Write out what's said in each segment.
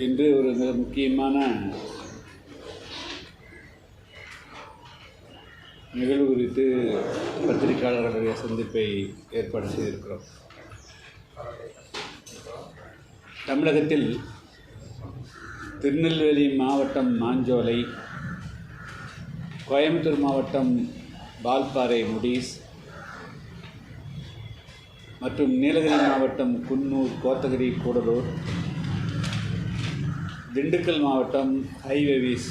இன்று ஒரு மிக முக்கியமான நிகழ்வு குறித்து பத்திரிகையாளர்களுடைய சந்திப்பை ஏற்பாடு செய்திருக்கிறோம். தமிழகத்தில் திருநெல்வேலி மாவட்டம் மாஞ்சோலை, கோயம்புத்தூர் மாவட்டம் வால்பாறை முடிஸ் மற்றும் நீலகிரி மாவட்டம் குன்னூர், கோத்தகிரி, கூடலூர், திண்டுக்கல் மாவட்டம் ஹைவேவிஸ்,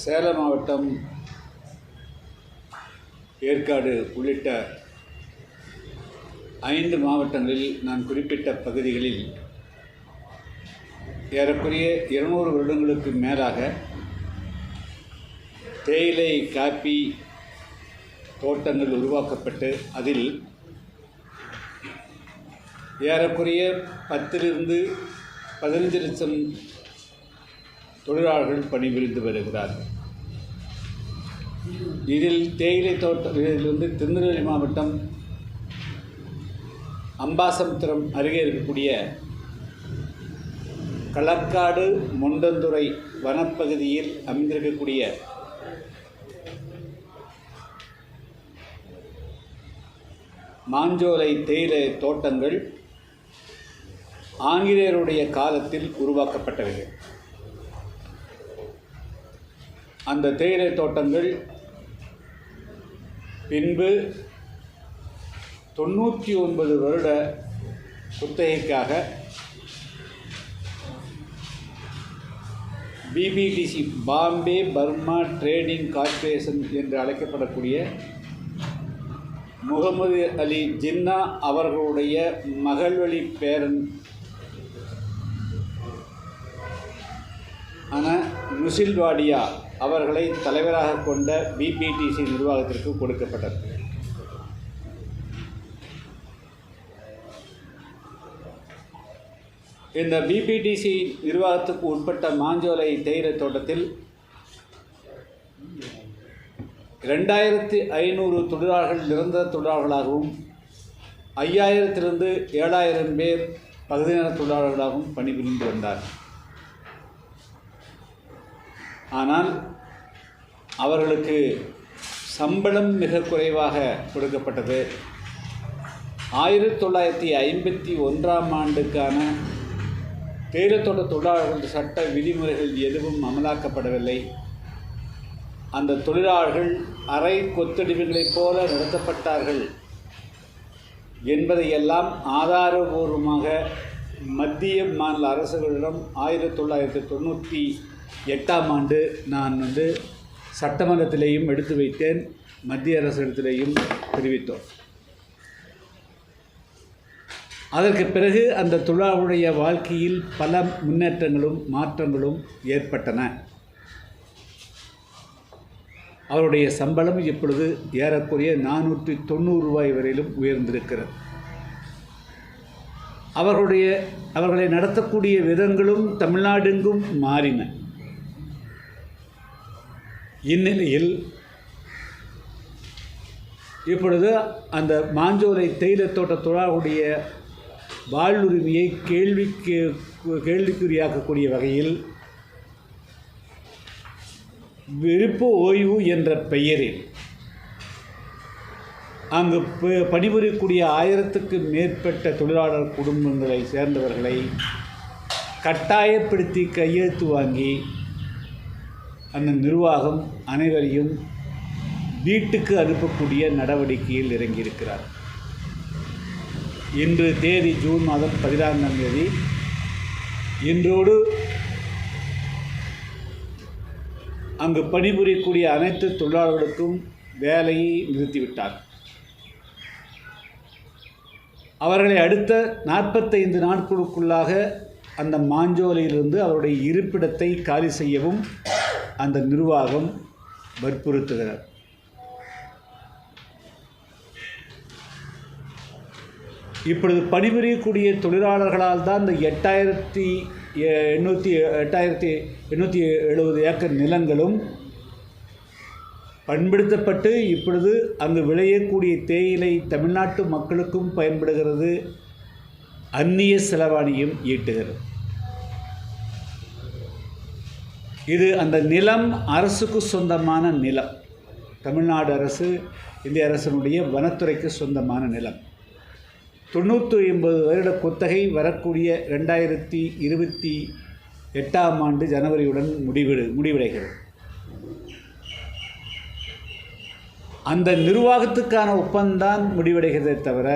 சேலம் மாவட்டம் ஏற்காடு உள்ளிட்ட 5 மாவட்டங்களில் நான் குறிப்பிட்ட பகுதிகளில் ஏறக்குறைய 200 வருடங்களுக்கு மேலாக தேயிலை, காப்பி தோட்டங்கள் உருவாக்கப்பட்டு அதில் ஏறக்குறைய 10 to 15 லட்சம் தொழிலாளர்கள் பணிபுரிந்து வருகிறார்கள். இதில் தேயிலை தோட்டம் திருநெல்வேலி மாவட்டம் அம்பாசமுத்திரம் அருகே இருக்கக்கூடிய களக்காடு மொண்டந்துறை வனப்பகுதியில் அமைந்திருக்கக்கூடிய மாஞ்சோலை தேயிலை தோட்டங்கள் ஆங்கிலேயருடைய காலத்தில் உருவாக்கப்பட்டவை. அந்த தேயிலை தோட்டங்கள் பின்பு 99 வருட குத்தகைக்காக BBTC, Bombay Burma trading corporation என்று அழைக்கப்படக்கூடிய முகமது அலி ஜின்னா அவர்களுடைய மகள்வழி பேரன் நுசில்வாடியா அவர்களை தலைவராக கொண்ட BBTC நிர்வாகத்திற்கு கொடுக்கப்பட்டது. இந்த BBTC நிர்வாகத்துக்கு உட்பட்ட மாஞ்சோலை தேயிலை தோட்டத்தில் 2500 தொழிலாளர்கள் நிரந்தர தொழிலாளர்களாகவும் 5000 to 7000 பேர் பகுதி நேர தொழிலாளர்களாகவும் பணிபுரிந்து வந்தார். ஆனால் அவர்களுக்கு சம்பளம் மிக குறைவாக கொடுக்கப்பட்டது. 1951ஆம் ஆண்டுக்கான தேயிலைத்தோட்ட தொழிலாளர்கள் சட்ட விதிமுறைகள் எதுவும் அமலாக்கப்படவில்லை. அந்த தொழிலாளர்கள் அரை கொத்தடிமைகளைப் போல நடத்தப்பட்டார்கள் என்பதையெல்லாம் ஆதாரபூர்வமாக மத்திய மாநில அரசுகளிடம் 1998ஆம் ஆண்டு நான் சட்டமன்றத்திலேயும் எடுத்து வைத்தேன், மத்திய அரசிடத்திலேயும் தெரிவித்தோம். அதற்கு பிறகு அந்த தொழிலாளர்களுடைய வாழ்க்கையில் பல முன்னேற்றங்களும் மாற்றங்களும் ஏற்பட்டன. அவருடைய சம்பளம் இப்பொழுது ஏறக்குறைய 490 ரூபாய் வரையிலும் உயர்ந்திருக்கிறது. அவர்களை நடத்தக்கூடிய விதங்களும் தமிழ்நாடெங்கும் மாறின. இந்நிலையில் இப்பொழுது அந்த மாஞ்சோலை தேயிலை தோட்ட தொழிலாளர்களுடைய வாழ்வுரிமையை கேள்விக்குறியாக்கக்கூடிய வகையில் விருப்ப ஓய்வு என்ற பெயரில் அங்கு பணிபுரியக்கூடிய 1000க்கு மேற்பட்ட தொழிலாளர் குடும்பங்களை சேர்ந்தவர்களை கட்டாயப்படுத்தி கையெழுத்து வாங்கி அந்த நிர்வாகம் அனைவரையும் வீட்டுக்கு அனுப்பக்கூடிய நடவடிக்கையில் இறங்கியிருக்கிறார். இன்று தேதி ஜூன் மாதம் 14ஆம் தேதி. இன்றோடு அங்கு பணிபுரியக்கூடிய அனைத்து தொழிலாளர்களுக்கும் வேலையை நிறுத்திவிட்டார். அவர்களை அடுத்த 45 நாட்களுக்குள்ளாக அந்த மாஞ்சோலையிலிருந்து அவருடைய இருப்பிடத்தை காலி செய்யவும் அந்த நிர்வாகம் வற்புறுத்துகிறார். இப்பொழுது பணிபுரியக்கூடிய தொழிலாளர்களால் தான் இந்த 8870 ஏக்கர் நிலங்களும் பண்படுத்தப்பட்டு இப்பொழுது அங்கு விளையக்கூடிய தேயிலை தமிழ்நாட்டு மக்களுக்கும் பயன்படுகிறது. அந்நிய செலவாணியும் ஈட்டுகிறது. இது அந்த நிலம் அரசுக்கு சொந்தமான நிலம். தமிழ்நாடு அரசு, இந்திய அரசினுடைய வனத்துறைக்கு சொந்தமான நிலம். 990 வருட குத்தகை வரக்கூடிய 2028ஆம் ஆண்டு ஜனவரியுடன் முடிவடைகிறது. அந்த நிர்வாகத்துக்கான ஒப்பந்தம் முடிவடைகிறதே தவிர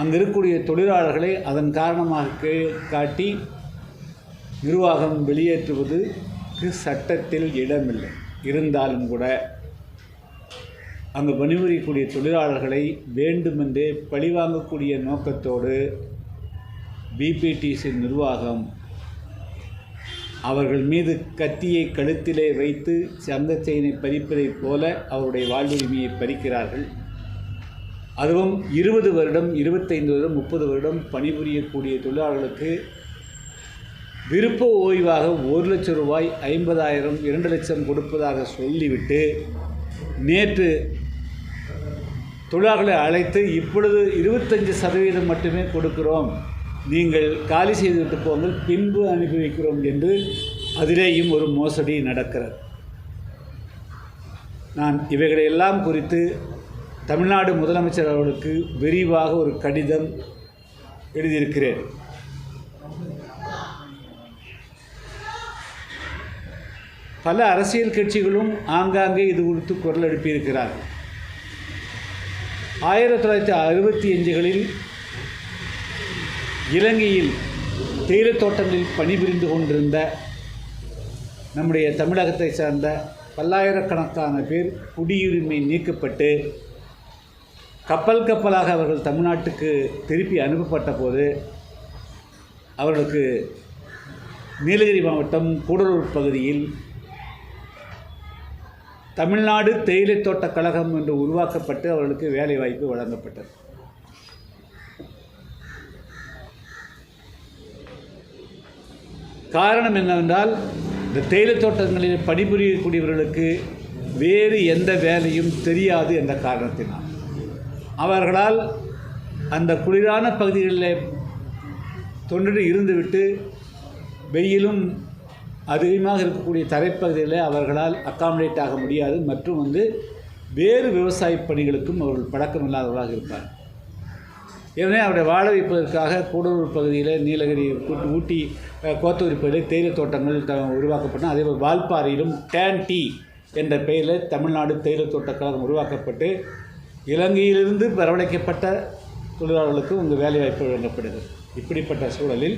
அங்கு இருக்கக்கூடிய தொழிலாளர்களை அதன் காரணமாக காட்டி நிர்வாகம் வெளியேற்றுவதற்கு சட்டத்தில் இடமில்லை. இருந்தாலும் கூட அங்கு பணிபுரியக்கூடிய தொழிலாளர்களை வேண்டுமென்றே பழிவாங்கக்கூடிய நோக்கத்தோடு பிபிடிசி நிர்வாகம் அவர்கள் மீது கத்தியை கழுத்திலே வைத்து சங்க செயினை பறிப்பதைப் போல அவருடைய வாழ்வுரிமையை பறிக்கிறார்கள். அதுவும் 20 வருடம், 25 வருடம், 30 வருடம் பணிபுரியக்கூடிய தொழிலாளர்களுக்கு விருப்ப ஓய்வாக 1 லட்சம் ரூபாய், 50,000, 2 லட்சம் கொடுப்பதாக சொல்லிவிட்டு நேற்று தொழிலாளர்களை அழைத்து இப்பொழுது 25% மட்டுமே கொடுக்கிறோம், நீங்கள் காலி செய்துவிட்டு போங்கள், பின்பு அனுப்பி வைக்கிறோம் என்று அதிலேயும் ஒரு மோசடி நடக்கிறது. நான் இவைகளையெல்லாம் குறித்து தமிழ்நாடு முதலமைச்சர் அவர்களுக்கு விரிவாக ஒரு கடிதம் எழுதியிருக்கிறேன். பல அரசியல் கட்சிகளும் ஆங்காங்கே இது குறித்து குரல் எழுப்பியிருக்கிறார்கள். 1965களில் இலங்கையில் தேயிலைத் தோட்டங்களில் பணிபுரிந்து கொண்டிருந்த நம்முடைய தமிழகத்தை சார்ந்த பல்லாயிரக்கணக்கான பேர் குடியுரிமை நீக்கப்பட்டு கப்பலாக அவர்கள் தமிழ்நாட்டுக்கு திருப்பி அனுப்பப்பட்ட போது அவர்களுக்கு நீலகிரி மாவட்டம் கூடலூர் பகுதியில் தமிழ்நாடு தேயிலைத் தோட்டக் கழகம் என்று உருவாக்கப்பட்டு அவர்களுக்கு வேலைவாய்ப்பு வழங்கப்பட்டது. காரணம் என்னவென்றால், இந்த தேயிலைத் தோட்டங்களில் பணிபுரியக்கூடியவர்களுக்கு வேறு எந்த வேலையும் தெரியாது என்ற காரணத்தினால் அவர்களால் அந்த குளிரான பகுதிகளில் தொன்று இருந்துவிட்டு வெயிலும் அதிகமாக இருக்கக்கூடிய தரைப்பகுதிகளில் அவர்களால் அக்காமடேட் ஆக முடியாது. மற்றும் வேறு விவசாய பணிகளுக்கும் அவர்கள் பழக்கமில்லாதவர்களாக இருப்பார். எனவே அவரை வாழ வைப்பதற்காக கூடலூர் பகுதியில், நீலகிரி, ஊட்டி, கோத்தகிரி பகுதியில் தேயிலைத் தோட்டங்கள் உருவாக்கப்பட்டன. அதேபோல் வால்பாறையிலும் டேன் டீ என்ற பெயரில் தமிழ்நாடு தேயிலைத் தோட்டக் கழகம் உருவாக்கப்பட்டு இலங்கையிலிருந்து வரவழைக்கப்பட்ட தொழிலாளர்களுக்கு உங்கள் வேலைவாய்ப்பு வழங்கப்படுகிறது. இப்படிப்பட்ட சூழலில்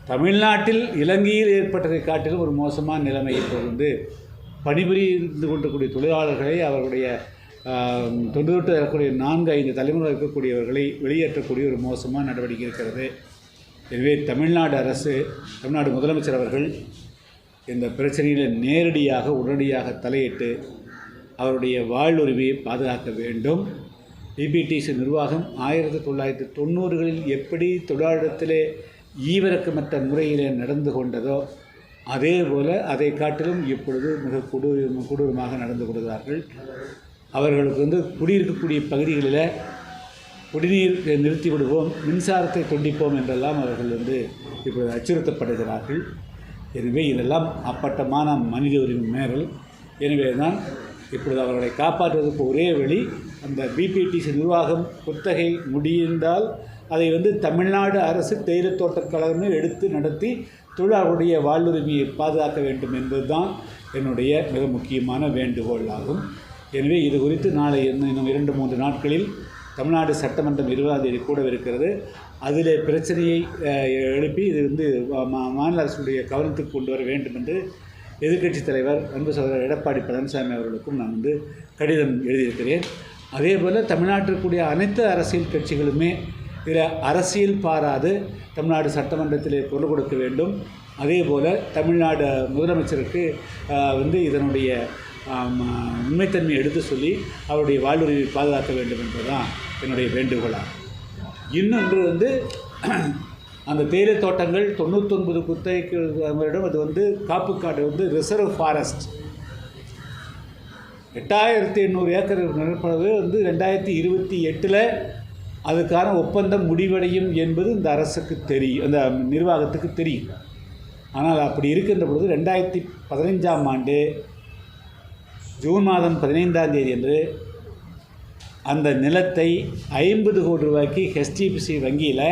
தமிழ்நாட்டில் இலங்கையில் ஏற்பட்டதை காட்டிலும் ஒரு மோசமான நிலைமை இப்போது பணிபுரிந்து கொண்டிருக்கூடிய தொழிலாளர்களை அவர்களுடைய தொன்று இருக்கக்கூடிய 4-5 தலைமுறை இருக்கக்கூடியவர்களை வெளியேற்றக்கூடிய ஒரு மோசமான நடவடிக்கை இருக்கிறது. எனவே தமிழ்நாடு அரசு, தமிழ்நாடு முதலமைச்சர் அவர்கள் இந்த பிரச்சனையில் நேரடியாக உடனடியாக தலையிட்டு அவருடைய வாழ்வுரிமையை பாதுகாக்க வேண்டும். பிபிடிசி நிர்வாகம் 1990களில் எப்படி தொழிலாளரிடத்திலே ஈவிரக்கமற்ற முறையிலே நடந்து கொண்டதோ அதே போல் அதை காட்டிலும் இப்பொழுது மிக கொடூரமாக நடந்து கொள்கிறார்கள். அவர்களுக்கு குடியிருக்கக்கூடிய பகுதிகளில் குடிநீர் நிறுத்தி விடுவோம், மின்சாரத்தை துண்டிப்போம் என்றெல்லாம் அவர்கள் இப்பொழுது அச்சுறுத்தப்படுகிறார்கள். எனவே இதெல்லாம் அப்பட்டமான மனித உரிமை மீறல். எனவே தான் இப்பொழுது அவர்களை காப்பாற்றுவதற்கு ஒரே வழி, அந்த பிபிடிசி நிர்வாகம் குத்தகை முடிந்தால் அதை தமிழ்நாடு அரசு தேயிலைத் தோட்டக் கழகமே எடுத்து நடத்தி தொழிலாளர்களுடைய வாழ்வுரிமையை பாதுகாக்க வேண்டும் என்பதுதான் என்னுடைய மிக முக்கியமான வேண்டுகோள் ஆகும். எனவே இது குறித்து நாளை இன்னும் 2-3 நாட்களில் தமிழ்நாடு சட்டமன்றம் 20ஆம் தேதி கூடவிருக்கிறது. அதில் பிரச்சனையை எழுப்பி இது மாநில அரசுடைய கவனத்துக்கு கொண்டு வர வேண்டும் என்று எதிர்க்கட்சித் தலைவர் அன்பு சகோதரர் எடப்பாடி பழனிசாமி அவர்களுக்கும் நான் கடிதம் எழுதியிருக்கிறேன். அதேபோல் தமிழ்நாட்டில் கூடிய அனைத்து அரசியல் கட்சிகளுமே இதில் அரசியல் பாராது தமிழ்நாடு சட்டமன்றத்திலே குரல் கொடுக்க வேண்டும். அதேபோல் தமிழ்நாடு முதலமைச்சருக்கு இதனுடைய உண்மைத்தன்மையை எடுத்து சொல்லி அவருடைய வாழ்வுரிமையை பாதுகாக்க வேண்டும் என்பதுதான் என்னுடைய வேண்டுகோளாகும். இன்னொன்று அந்த தேயிலைத் தோட்டங்கள் 99 குத்தகைக்கு வருடம் அது காப்புக்காடு ரிசர்வ் ஃபாரஸ்ட் 8800 ஏக்கர் நிலப்பரப்பு 2028 அதுக்கான ஒப்பந்தம் முடிவடையும் என்பது இந்த அரசுக்கு தெரியும், அந்த நிர்வாகத்துக்கு தெரியும். ஆனால் அப்படி இருக்கின்ற பொழுது 2015ஆம் ஆண்டு ஜூன் மாதம் 15ஆம் தேதி அன்று அந்த நிலத்தை 50 கோடி ரூபாய்க்கு ஹெச்டிஎஃப்சி வங்கியில்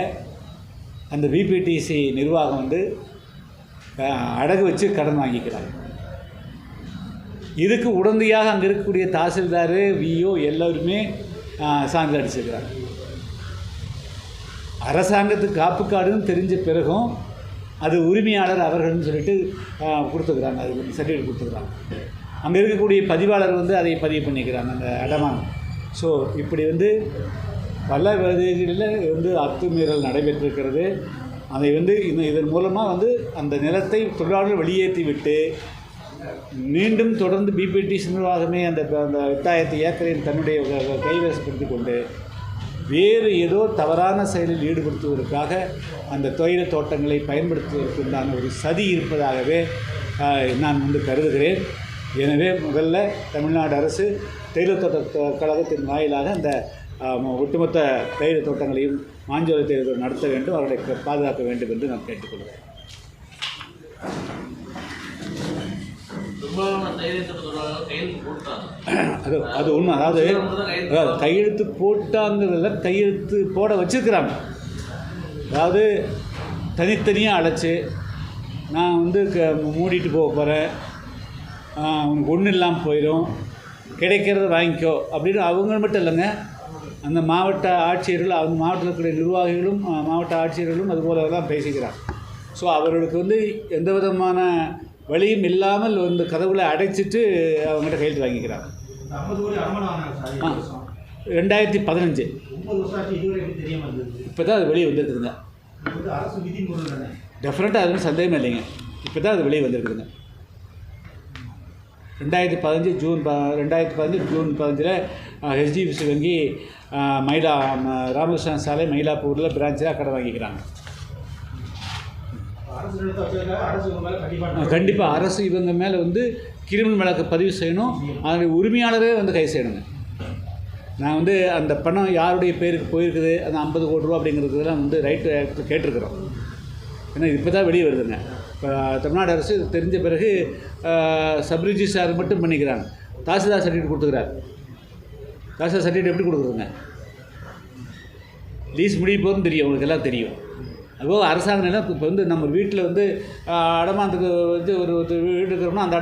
அந்த பிபிடிசி நிர்வாகம் வந்து அடகு வச்சு கடன் வாங்கிக்கிறாங்க. இதுக்கு உடனடியாக அங்கே இருக்கக்கூடிய தாசில்தார், விஓ எல்லோருமே சான்றிதழ் அடிச்சிருக்கிறாங்க. அரசாங்கத்துக்கு காப்பு கார்டுன்னு தெரிஞ்ச பிறகும் அது உரிமையாளர் அவர்கள்னு சொல்லிட்டு கொடுத்துக்கிறாங்க, அது சர்டிஃபிகேட் கொடுத்துக்கிறாங்க. அங்கே இருக்கக்கூடிய பதிவாளர் வந்து அதை பதிவு பண்ணிக்கிறாங்க அந்த அடமானம். ஸோ இப்படி வந்து பல வகைகளில் வந்து அத்துமீறல் நடைபெற்றிருக்கிறது. அதை வந்து இதன் மூலமாக வந்து அந்த நிலத்தை தொழிலாளர்கள் வெளியேற்றி விட்டு மீண்டும் தொடர்ந்து பிபிடிசி நிர்வாகமே அந்த அந்த 8,000 ஏக்கரின் தன்னுடைய கைவசப்படுத்தி கொண்டு வேறு ஏதோ தவறான செயலில் ஈடுபடுத்துவதற்காக அந்த தேயிலை தோட்டங்களை பயன்படுத்துவதற்குண்டான ஒரு சதி இருப்பதாகவே நான் வந்து கருதுகிறேன். எனவே முதல்ல தமிழ்நாடு அரசு தேயிலை தோட்ட கழகத்தின் வாயிலாக அந்த ஒட்டுமொத்த தேயிலை தோட்டங்களையும் மாஞ்சோலை தேயிலை தோட்டம் நடத்த வேண்டும், அவர்களை பாதுகாக்க வேண்டும் என்று நான் கேட்டுக்கொள்கிறேன். அது உண்மை. அதாவது கையெழுத்து போட்டாங்கிறத கையெழுத்து போட வச்சுருக்கிறாங்க. அதாவது தனித்தனியாக அழைச்சி நான் வந்து மூடிட்டு போக போகிறேன், உனக்கு ஒன்றும் இல்லாமல் போயிடும், கிடைக்கிறத வாங்கிக்கோ அப்படின்னு அவங்க மட்டும் இல்லைங்க, அந்த மாவட்ட ஆட்சியர்கள், அவங்க மாவட்டத்தில் இருக்கிற நிர்வாகிகளும் மாவட்ட ஆட்சியர்களும் அதுபோல தான் பேசிக்கிறாங்க. ஸோ அவர்களுக்கு வந்து எந்த விதமான வழியும் இல்லாமல் வந்து கதவுகளை அடைச்சிட்டு அவங்ககிட்ட கையெழுத்து வாங்கிக்கிறாங்க. 2015 இப்போ தான் அது வெளியே வந்துருக்குதுங்க. டெஃபினட்டாக அது சந்தேகமே இல்லைங்க. இப்போ தான் அது வெளியே வந்திருக்குதுங்க. 2015 ஜூன் 15 ஹெச்டிஎஃப்சி வங்கி ராமகிருஷ்ணன் சாலை மயிலாப்பூரில் பிரான்ச்சில் கடன் வாங்கிக்கிறாங்க. கண்டிப்பாக அரசு இவங்க மேலே வந்து கிரிமினல் வழக்கு பதிவு செய்யணும், அதனுடைய உரிமையாளரே வந்து கை செய்யணுங்க. நான் வந்து அந்த பணம் யாருடைய பேருக்கு போயிருக்குது, அந்த 50 கோடி ரூபா அப்படிங்கிறதுலாம் வந்து ரைட்டு கேட்டிருக்கிறோம். ஏன்னா இப்போ தான் வெளியே வருதுங்க. இப்போ தமிழ்நாடு அரசு தெரிஞ்ச பிறகு சப்ரிஜிஸ்ட்ரார் மட்டும் பண்ணிக்கிறாங்க, தாசில்தார் சர்டிஃபிகேட் கொடுத்துக்கிறார். தாசில்தார் சர்டிஃபிகேட் எப்படி கொடுக்குறதுங்க? லீஸ் முடிய போகிறதுன்னு தெரியும், உங்களுக்கு எல்லாம் தெரியும். அதுபோக அரசாங்க நிலம் இப்போ வந்து நம்ம வீட்டில் வந்து அடமானத்துக்கு வந்து ஒரு வீடு இருக்கிறோம்னா அந்த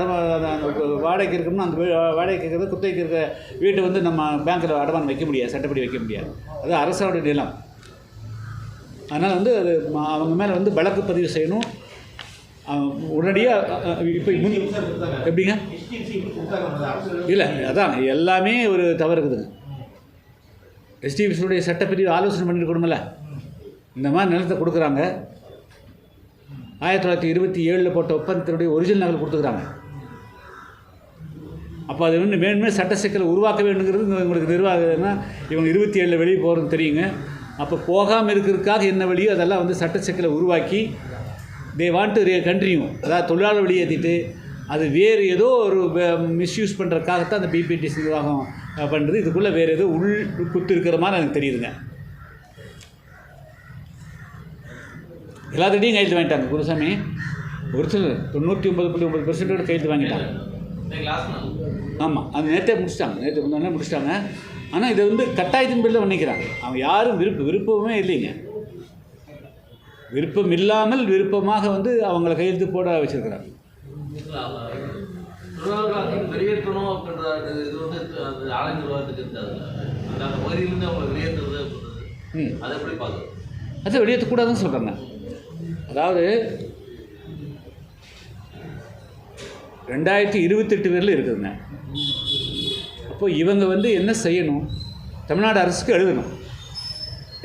வாடகைக்கு இருக்கோம்னா அந்த வாடகைக்கு இருக்கிறது குத்தகைக்கு இருக்கிற வீட்டை வந்து நம்ம பேங்க்கில் அடமானம் வைக்க முடியாது, சட்டப்படி வைக்க முடியாது. அது அரசோட நிலம். அதனால் வந்து அது அவங்க மேலே வந்து வழக்கு பதிவு செய்யணும் உடனடியாக. இப்போ எப்படிங்க? இல்லை, அதான் எல்லாமே ஒரு தவறு இருக்குதுங்க. ஹெச்டிஎஃப்சியுடைய சட்டப்பிரிவு ஆலோசனை பண்ணிட்டு கொடுமல்ல, இந்த மாதிரி நிலத்தை கொடுக்குறாங்க. 1927 போட்ட ஒப்பந்தத்தினுடைய ஒரிஜினல் நகல் கொடுத்துக்கிறாங்க. அப்போ அது வந்து வேணுமே சட்ட சிக்கலை உருவாக்க வேண்டுங்கிறது உங்களுக்கு நிர்வாகம்னா இவங்க 27 வெளியே போகிறது தெரியுங்க. அப்போ போகாமல் இருக்கிறதுக்காக என்ன வழியோ அதெல்லாம் வந்து சட்ட சிக்கலை உருவாக்கி தே வாண்ட் டு கண்டினியூ, அதாவது தொழிலாளர் வெளியேற்றிட்டு அது வேறு ஏதோ ஒரு மிஸ்யூஸ் பண்ணுறதுக்காகத்தான் அந்த பிபிடிசி நிர்வாகம் பண்ணுறது. இதுக்குள்ளே வேறு ஏதோ உள் குத்து இருக்கிற மாதிரி எனக்கு தெரியுதுங்க. எல்லாத்திட்டையும் கையெழுத்து வாங்கிட்டாங்க குருசாமி. ஒரு சில 99.9% கையெழுத்து வாங்கிட்டாங்க. ஆமாம், அது நேற்றே முடிச்சிட்டாங்க. ஆனால் இதை வந்து கட்டாயத்தின் பேரில் பண்ணிக்கிறாங்க. அவங்க யாரும் விருப்பமே இல்லைங்க. விருப்பம் இல்லாமல் விருப்பமாக வந்து அவங்கள கையெழுத்து போட வச்சுருக்கிறாங்க. வெளியேற்றணும் அப்படின்ற இது வந்து அந்த ஆலை நிர்வாகத்துக்கு இருக்காது. அந்த பகுதியிலேருந்து அவங்க வெளியேற்றுறது அதை எப்படி பார்க்குறது? அதை வெளியேற்றக்கூடாதுன்னு சொல்கிறாங்க. அதாவது 2028 வரையில் இருக்குதுங்க. அப்போது இவங்க வந்து என்ன செய்யணும்? தமிழ்நாடு அரசுக்கு எழுதணும்,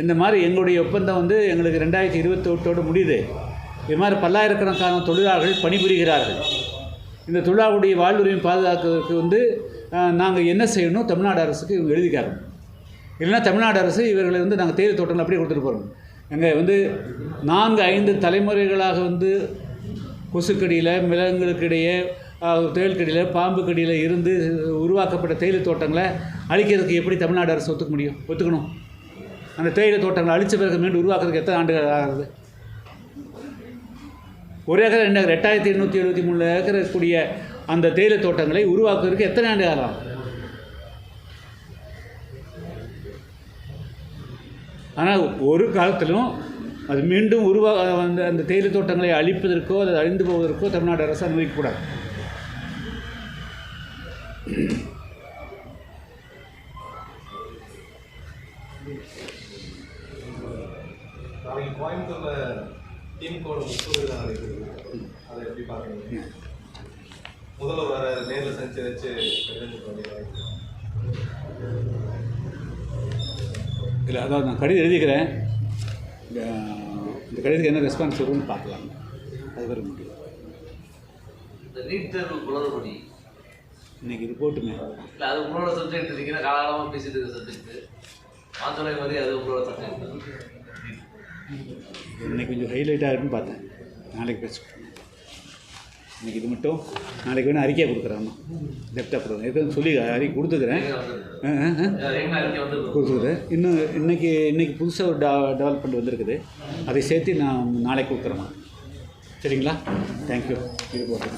இந்த மாதிரி எங்களுடைய ஒப்பந்தம் வந்து எங்களுக்கு 2028 முடியுது, இது மாதிரி பல்லாயிரக்கணக்கான தொழிலாளர்கள் பணிபுரிகிறார்கள், இந்த தொழிலாளர்களுடைய வாழ்வுரிமை பாதுகாக்கிறதுக்கு வந்து நாங்கள் என்ன செய்யணும்? தமிழ்நாடு அரசுக்கு இவங்க எழுதிக்காரணும். இல்லைன்னா தமிழ்நாடு அரசு இவர்களை வந்து நாங்கள் தேயிலை தோட்டங்கள் அப்படியே கொடுத்துட்டு போகிறோம். எங்கள் வந்து 4-5 தலைமுறைகளாக வந்து கொசுக்கடியில், மிளகுகளுக்கிடையே, தேயில்கடியில், பாம்பு கடியில் இருந்து உருவாக்கப்பட்ட தேயிலை தோட்டங்களை அழிக்கிறதுக்கு எப்படி தமிழ்நாடு அரசு ஒத்துக்க முடியும்? ஒத்துக்கணும். அந்த தேயிலை தோட்டங்களை அழித்த பிறகு மீண்டும் உருவாக்குறதுக்கு எத்தனை ஆண்டுகள் ஆகிறது? ஒரு ஏக்கர் 2 ஏக்கர் 8873 ஏக்கர் இருக்கக்கூடிய அந்த தேயிலை தோட்டங்களை உருவாக்குறதுக்கு எத்தனை ஆண்டு ஆகலாம்? ஆனால் ஒரு காலத்திலும் அது மீண்டும் அந்த தேயிலை தோட்டங்களை அழிப்பதற்கோ அல்லது அழிந்து போவதற்கோ தமிழ்நாடு அரசு அனுமதிக்கக்கூடாது. நாளைக்கு கோயம்புத்தூரில் திமுகவோட 30 நாள் இருக்குது. அதை எப்படி பார்க்குறீங்க? முதல்வர் வர நேரில் சந்திச்சு இல்லை, அதாவது நான் கடிதம் எழுதிக்கிறேன். இந்த கடிதத்துக்கு என்ன ரெஸ்பான்ஸ் வரும்னு பார்க்கலாம். அது வர முடியும். இந்த நீட் தேர்வு குளறுபடி இன்றைக்கி இது போட்டுமே. இல்லை, அது உங்களோட சப்ஜெக்ட் இருக்கீங்கன்னா காலகாலமாக பேசிட்டு இருக்க சப்ஜெக்ட்டு மாத்தொலை மாதிரி அது உங்களோட சப்ஜெக்ட். இன்றைக்கி கொஞ்சம் ஹைலைட்டாக இருக்குன்னு பார்த்தேன். நாளைக்கு பேசிக்கிட்டோம். இன்றைக்கி இது மட்டும், நாளைக்கு வேணும் அறிக்கையாக கொடுக்குறேன். லெஃப்டாக கொடுக்குறேன். எதுவும் சொல்லி அறிக்கை கொடுத்துக்கிறேன். கொடுத்துக்கிறேன். இன்னும் இன்றைக்கி புதுசாக ஒரு டெவலப்மெண்ட் வந்திருக்குது. அதை சேர்த்து நான் நாளைக்கு கொடுக்குறேம்மா. சரிங்களா? தேங்க்யூ. இது போட்டு